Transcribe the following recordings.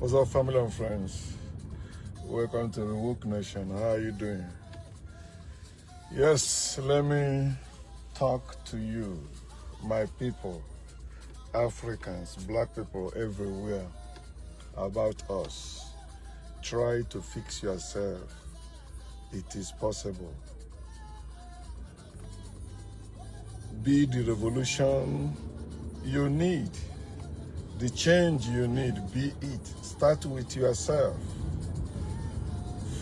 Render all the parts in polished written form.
What's up, family and friends? Welcome to the Woke Nation. How are you doing? Yes, let me talk to you, my people, Africans, black people everywhere, about us. Try to fix yourself. It is possible. Be the revolution you need. The change you need, be it. Start with yourself.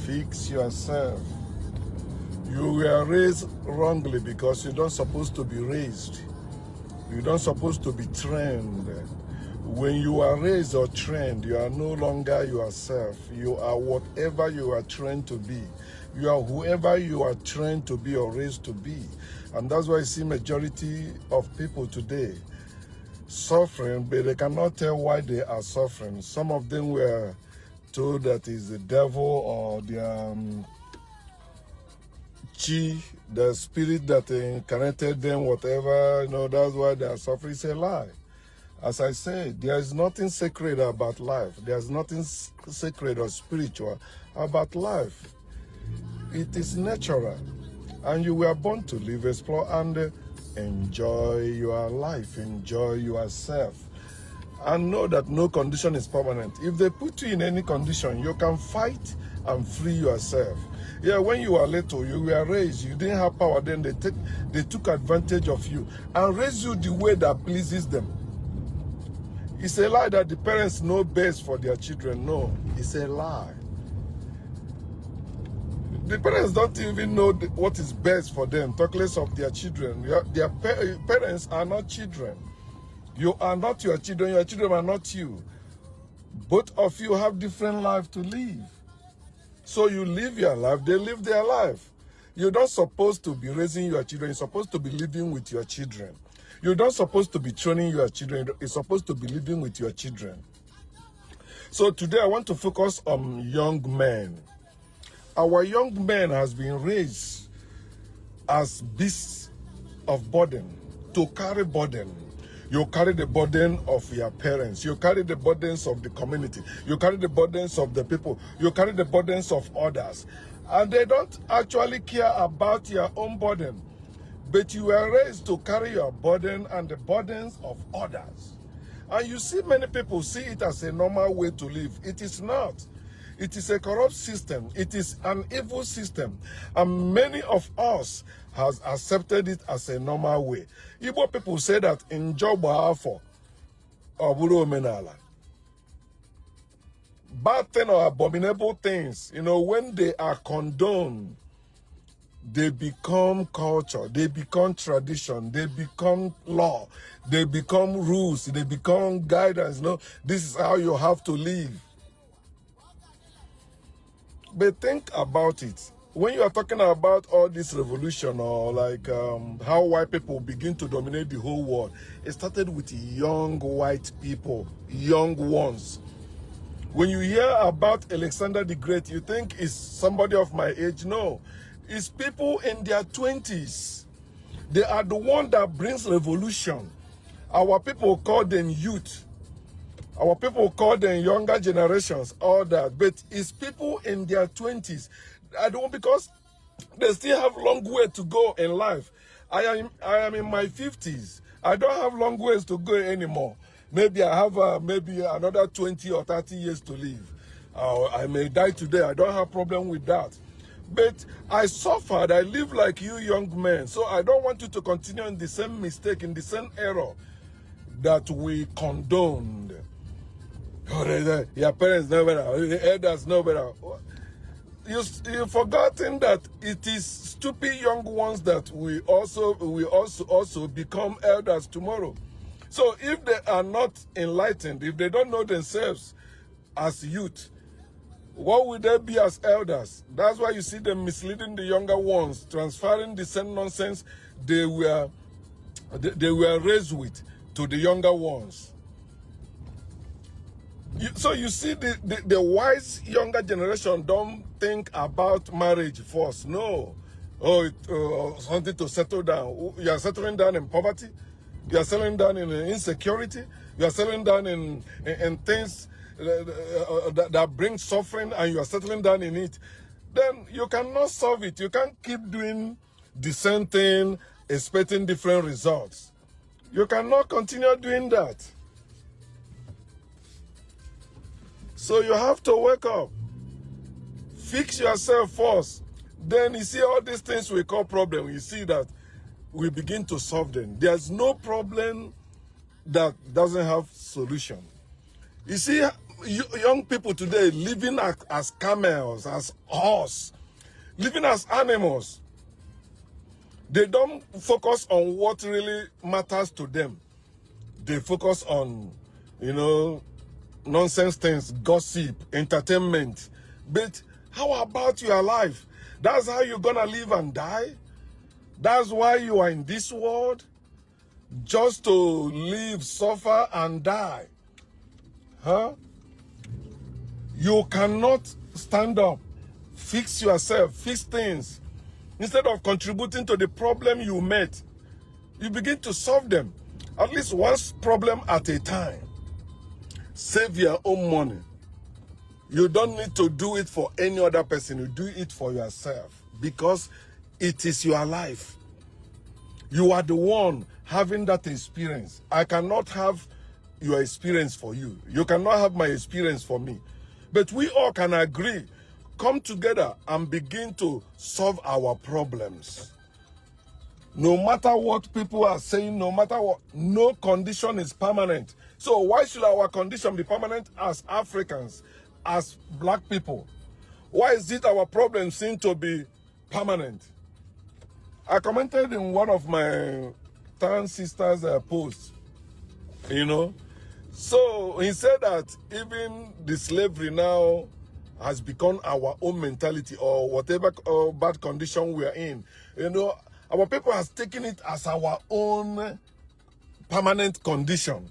Fix yourself. You were raised wrongly because you're not supposed to be raised. You're not supposed to be trained. When you are raised or trained, you are no longer yourself. You are whatever you are trained to be. You are whoever you are trained to be or raised to be. And that's why I see majority of people today suffering, but they cannot tell why they are suffering. Some of them were told that it's the devil or the chi, the spirit that incarnated them, whatever, that's why they are suffering. It's a lie. As I said, there is nothing sacred about life. There's nothing sacred or spiritual about life. It is natural. And you were born to live, explore, and enjoy your life, enjoy yourself, and know that no condition is permanent. If they put you in any condition, you can fight and free yourself. Yeah, when you were little, you were raised, you didn't have power, then they took advantage of you and raised you the way that pleases them. It's a lie that the parents know best for their children. No, it's a lie. The parents don't even know what is best for them, talk less of their children. Their parents are not children. You are not your children are not you. Both of you have different lives to live. So you live your life, they live their life. You're not supposed to be raising your children, you're supposed to be living with your children. You're not supposed to be training your children, you're supposed to be living with your children. So today I want to focus on young men. Our young men has been raised as beasts of burden, to carry burden. You carry the burden of your parents. You carry the burdens of the community. You carry the burdens of the people. You carry the burdens of others. And they don't actually care about your own burden. But you were raised to carry your burden and the burdens of others. And you see many people see it as a normal way to live. It is not. It is a corrupt system. It is an evil system. And many of us has accepted it as a normal way. Igbo people say that in Joba for Oburu Menala. Bad things or abominable things, when they are condoned, they become culture, they become tradition, they become law, they become rules, they become guidance. This is how you have to live. But think about it. When you are talking about all this revolution or like how white people begin to dominate the whole world, it started with young white people, young ones. When you hear about Alexander the Great, you think it's somebody of my age. No, it's people in their 20s. They are the one that brings revolution. Our people call them youth. Our people call them younger generations, all that. But it's people in their 20s. Because they still have long way to go in life. I am in my 50s. I don't have long ways to go anymore. Maybe I have maybe another 20 or 30 years to live. I may die today. I don't have problem with that. But I suffered. I live like you young men. So I don't want you to continue in the same mistake, in the same error that we condoned. Your parents know better, the elders know better. You've forgotten that it is stupid young ones that we also become elders tomorrow. So if they are not enlightened, if they don't know themselves as youth, what will they be as elders? That's why you see them misleading the younger ones, transferring the same nonsense they were raised with to the younger ones. So you see, the wise younger generation don't think about marriage first. No. Something to settle down. You are settling down in poverty. You are settling down in insecurity. You are settling down in things that brings suffering and you are settling down in it, then you cannot solve it. You can't keep doing the same thing, expecting different results. You cannot continue doing that. So you have to wake up. Fix yourself first. Then you see all these things we call problems. You see that we begin to solve them. There's no problem that doesn't have solution. You see, young people today living as camels, as horses, living as animals. They don't focus on what really matters to them. They focus on, nonsense things, gossip, entertainment. But how about your life? That's how you're gonna live and die? That's why you are in this world? Just to live, suffer, and die? Huh? You cannot stand up, fix yourself, fix things. Instead of contributing to the problem you met, you begin to solve them. At least one problem at a time. Save your own money. You don't need to do it for any other person. You do it for yourself because it is your life. You are the one having that experience. I cannot have your experience for you. You cannot have my experience for me. But we all can agree, come together and begin to solve our problems. No matter what people are saying, no matter what, no condition is permanent. So why should our condition be permanent as Africans, as black people? Why is it our problems seem to be permanent? I commented in one of my tan sisters' posts, So he said that even the slavery now has become our own mentality, or whatever bad condition we are in. Our people has taken it as our own permanent condition.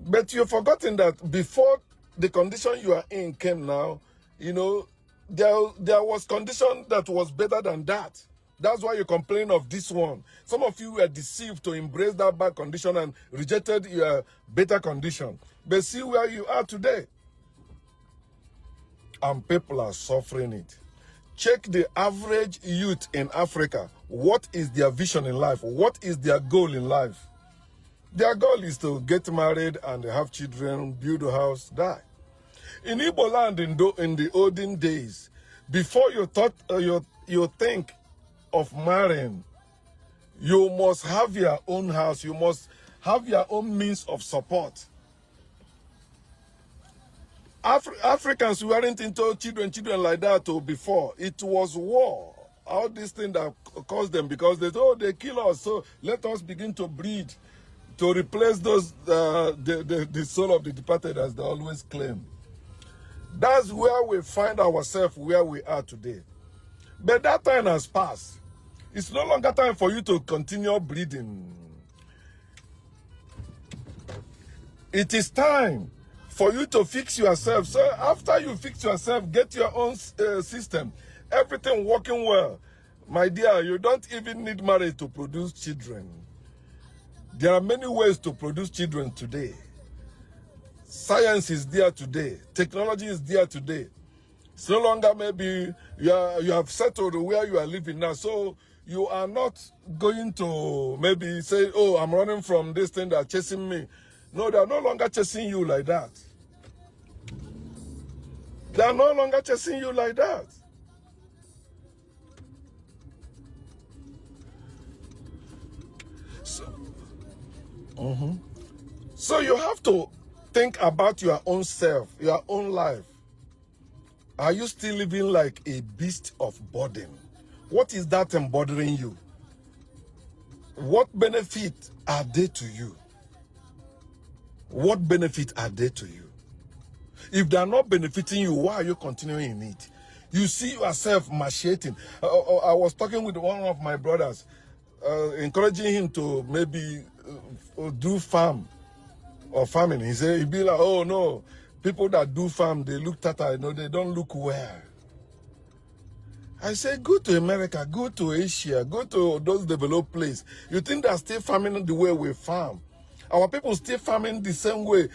But you've forgotten that before the condition you are in came now, there was condition that was better than that. That's why you complain of this one. Some of you were deceived to embrace that bad condition and rejected your better condition. But see where you are today. And people are suffering it. Check the average youth in Africa. What is their vision in life? What is their goal in life? Their goal is to get married and have children, build a house, die. In Igbo land in the olden days, before you think of marrying, you must have your own house. You must have your own means of support. Africans weren't into children like that before. It was war. All these things that caused them, because they kill us. So let us begin to breed to replace those the soul of the departed, as they always claim. That's where we find ourselves, where we are today. But that time has passed. It's no longer time for you to continue breeding. It is time for you to fix yourself. So after you fix yourself, get your own system. Everything working well. My dear, you don't even need marriage to produce children. There are many ways to produce children today. Science is there today. Technology is there today. It's no longer maybe you have settled where you are living now. So you are not going to maybe say, oh, I'm running from this thing, they're chasing me. No, they are no longer chasing you like that. They are no longer chasing you like that. So you have to think about your own self, your own life. Are you still living like a beast of burden? What is that embodying you? What benefit are they to you? What benefit are they to you? If they are not benefiting you, why are you continuing in it? You see yourself macheting. I was talking with one of my brothers, encouraging him to maybe do farm or farming. He said, he'd be like, oh no, people that do farm, they look tata, they don't look well. I said, go to America, go to Asia, go to those developed places. You think they're still farming the way we farm? Our people still farming the same way.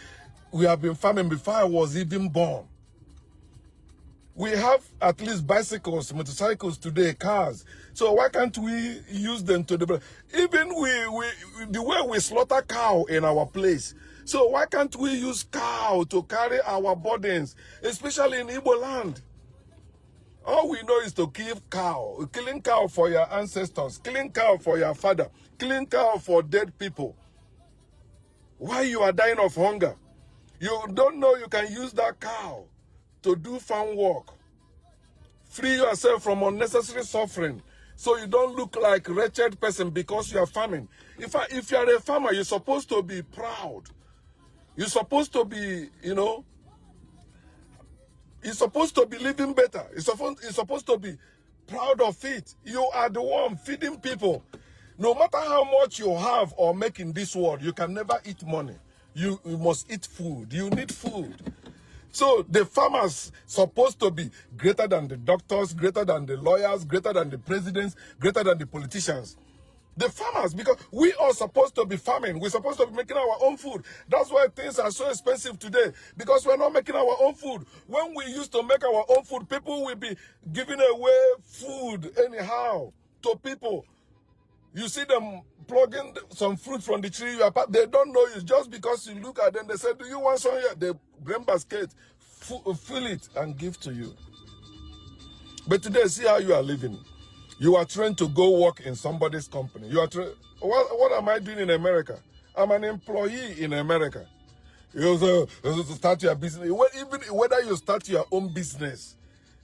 We have been farming before I was even born. We have at least bicycles, motorcycles today, cars. So why can't we use them to develop? Even the way we slaughter cow in our place. So why can't we use cow to carry our burdens, especially in Igbo land? All we know is to kill cow, killing cow for your ancestors, killing cow for your father, killing cow for dead people. Why you are dying of hunger? You don't know you can use that cow to do farm work. Free yourself from unnecessary suffering so you don't look like a wretched person because you are farming. If you are a farmer, you're supposed to be proud. You're supposed to be, you're supposed to be living better. You're supposed to be proud of it. You are the one feeding people. No matter how much you have or make in this world, you can never eat money. You must eat food. You need food. So the farmers supposed to be greater than the doctors, greater than the lawyers, greater than the presidents, greater than the politicians. The farmers, because we are supposed to be farming. We're supposed to be making our own food. That's why things are so expensive today, because we're not making our own food. When we used to make our own food, people will be giving away food anyhow to people. You see them plugging some fruit from the tree. They don't know you. Just because you look at them, they say, do you want some here? They bring basket, fill it, and give to you. But today, see how you are living. You are trained to go work in somebody's company. You are what am I doing in America? I'm an employee in America. You start your business. Even whether you start your own business,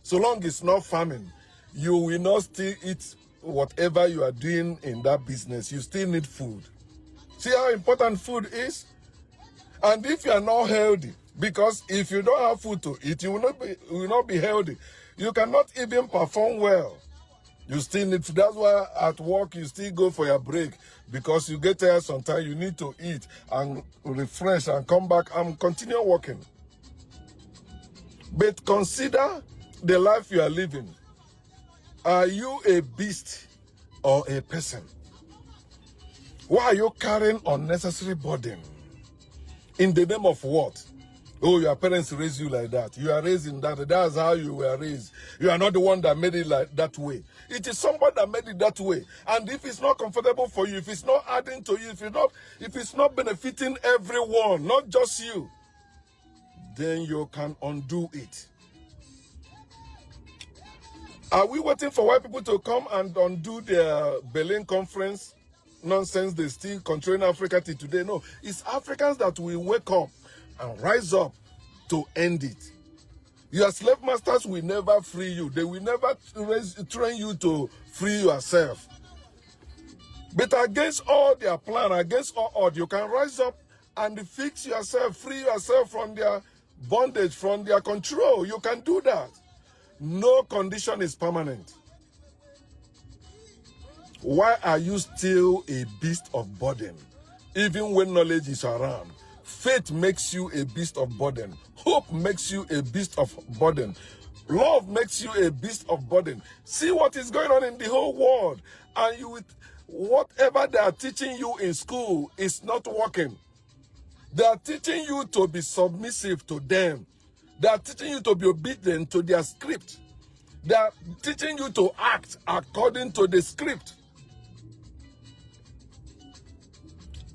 so long it's not farming, you will not still eat whatever you are doing in that business. You still need food. See how important food is? And if you are not healthy, because if you don't have food to eat, you will not be healthy. You cannot even perform well. You still need food. That's why at work you still go for your break, because you get tired sometimes. You need to eat and refresh and come back and continue working. But consider the life you are living. Are you a beast or a person? Why are you carrying unnecessary burden? In the name of what? Oh, your parents raised you like that. You are raised in that. That's how you were raised. You are not the one that made it like that way. It is somebody that made it that way. And if it's not comfortable for you, if it's not adding to you, if it's not benefiting everyone, not just you, then you can undo it. Are we waiting for white people to come and undo their Berlin conference nonsense they still controlling Africa till today? No, it's Africans that will wake up and rise up to end it. Your slave masters will never free you. They will never train you to free yourself. But against all their plan, against all odds, you can rise up and fix yourself, free yourself from their bondage, from their control. You can do that. No condition is permanent. Why are you still a beast of burden, even when knowledge is around? Faith makes you a beast of burden. Hope makes you a beast of burden. Love makes you a beast of burden. See what is going on in the whole world. And you, whatever they are teaching you in school is not working. They are teaching you to be submissive to them. They are teaching you to be obedient to their script. They are teaching you to act according to the script.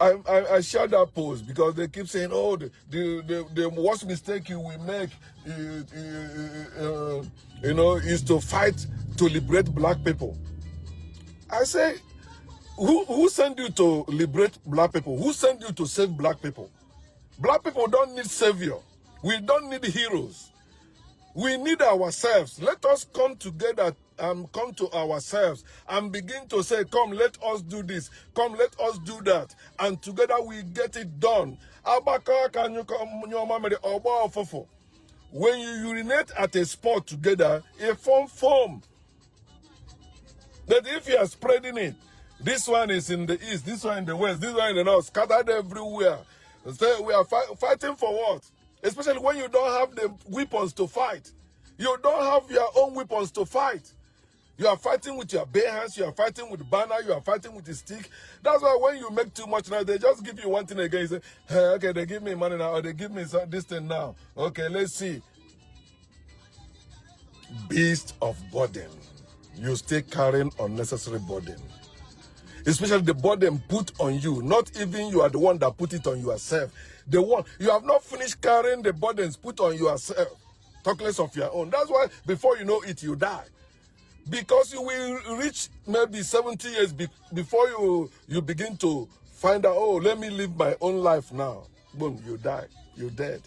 I share that post because they keep saying, oh, the worst mistake you will make is to fight to liberate black people. I say, who sent you to liberate black people? Who sent you to save black people? Black people don't need savior. We don't need heroes. We need ourselves. Let us come together and come to ourselves and begin to say, come, let us do this. Come, let us do that. And together we get it done. When you urinate at a spot together, it forms foam. That if you are spreading it, this one is in the east, this one in the west, this one in the north, scattered everywhere. So we are fighting for what? Especially when you don't have the weapons to fight. You don't have your own weapons to fight. You are fighting with your bare hands. You are fighting with banner. You are fighting with the stick. That's why when you make too much now, they just give you one thing again. You say, hey, okay, they give me money now, or they give me this thing now. Okay, let's see. Beast of burden. You stay carrying unnecessary burden. Especially the burden put on you. Not even you are the one that put it on yourself. The one, you have not finished carrying the burdens put on yourself. Talk less of your own. That's why before you know it, you die. Because you will reach maybe 70 years before you begin to find out, oh, let me live my own life now. Boom, you die. You're dead.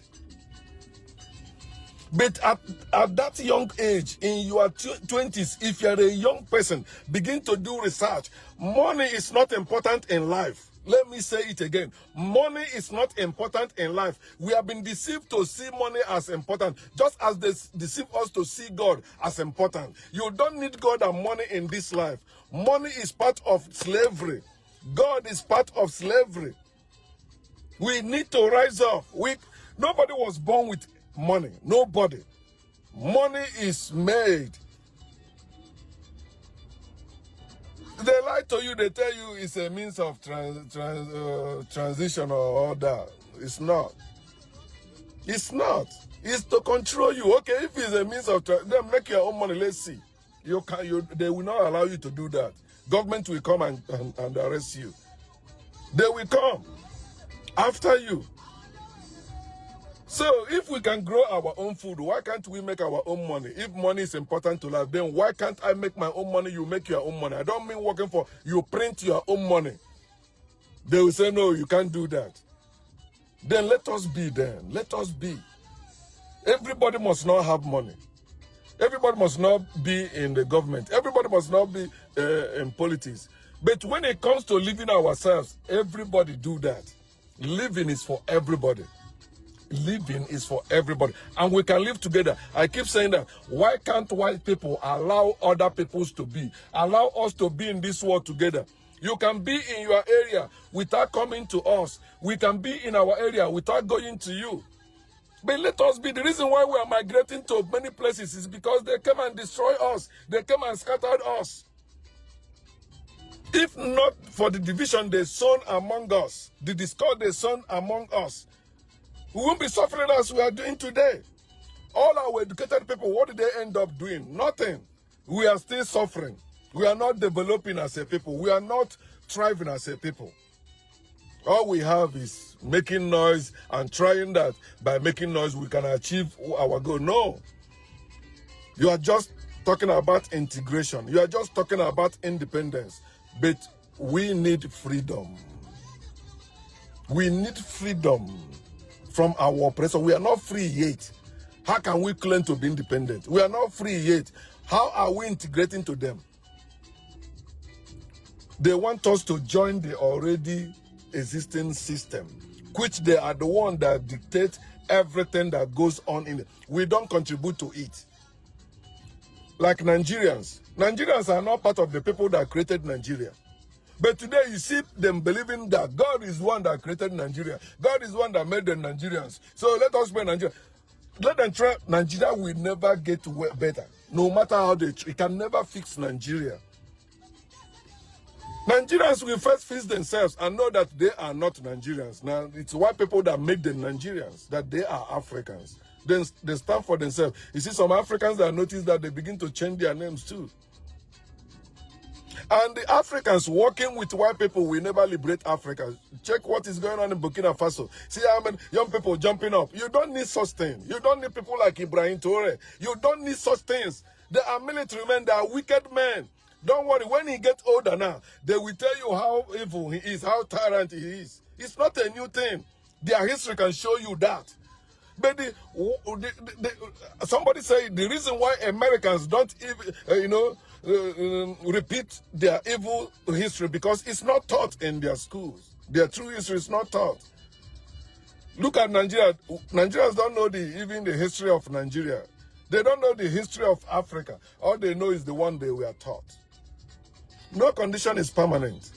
But at that young age, in your 20s, if you're a young person, begin to do research. Money is not important in life. Let me say it again. Money is not important in life. We have been deceived to see money as important, just as they deceive us to see God as important. You don't need God and money in this life. Money is part of slavery. God is part of slavery. We need to rise up. Nobody was born with money. Nobody. Money is made. They lie to you. They tell you it's a means of transition or all that. It's not. It's not. It's to control you. Okay, if it's a means of then make your own money. Let's see. They will not allow you to do that. Government will come and arrest you. They will come after you. So if we can grow our own food, why can't we make our own money? If money is important to life, then why can't I make my own money? You make your own money. I don't mean working for you. Print your own money. They will say, no, you can't do that. Then let us be then. Let us be. Everybody must not have money. Everybody must not be in the government. Everybody must not be in politics. But when it comes to living ourselves, everybody do that. Living is for everybody. Living is for everybody, and we can live together. I keep saying that. Why can't white people allow other peoples to be? Allow us to be in this world together. You can be in your area without coming to us. We can be in our area without going to you. But let us be. The reason why we are migrating to many places is because they came and destroyed us. They came and scattered us. If not for the division they sown among us, the discord they sown among us, we won't be suffering as we are doing today. All our educated people, what did they end up doing? Nothing. We are still suffering. We are not developing as a people. We are not thriving as a people. All we have is making noise and trying that by making noise we can achieve our goal. No. You are just talking about integration. You are just talking about independence. But we need freedom. We need freedom from our oppressor. We are not free yet. How can we claim to be independent? We are not free yet. How are we integrating to them? They want us to join the already existing system, which they are the one that dictate everything that goes on in it. We don't contribute to it. Like Nigerians. Nigerians are not part of the people that created Nigeria. But today you see them believing that God is one that created Nigeria. God is one that made them Nigerians. So let us pray Nigeria. Let them try. Nigeria will never get better. No matter how they try. It can never fix Nigeria. Nigerians will first fix themselves and know that they are not Nigerians. Now, it's white people that make them Nigerians, that they are Africans. Then they stand for themselves. You see some Africans that notice that they begin to change their names too. And the Africans working with white people will never liberate Africa. Check what is going on in Burkina Faso. See how many young people jumping up. You don't need such things. You don't need people like Ibrahim Toure. You don't need such things. They are military men. They are wicked men. Don't worry. When he gets older now, they will tell you how evil he is, how tyrant he is. It's not a new thing. Their history can show you that. But somebody say the reason why Americans don't even, repeat their evil history because it's not taught in their schools. Their true history is not taught. Look at Nigeria. Nigerians don't know even the history of Nigeria. They don't know the history of Africa. All they know is the one they were taught. No condition is permanent.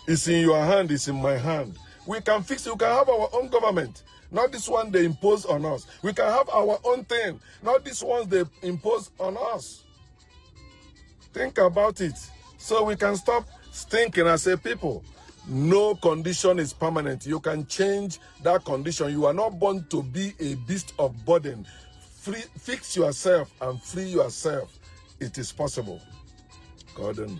It's in your hand, it's in my hand. We can fix it. We can have our own government. Not this one they impose on us. We can have our own thing. Not these ones they impose on us. Think about it. So we can stop thinking as a people. No condition is permanent. You can change that condition. You are not born to be a beast of burden. Fix yourself and free yourself. It is possible. Gordon.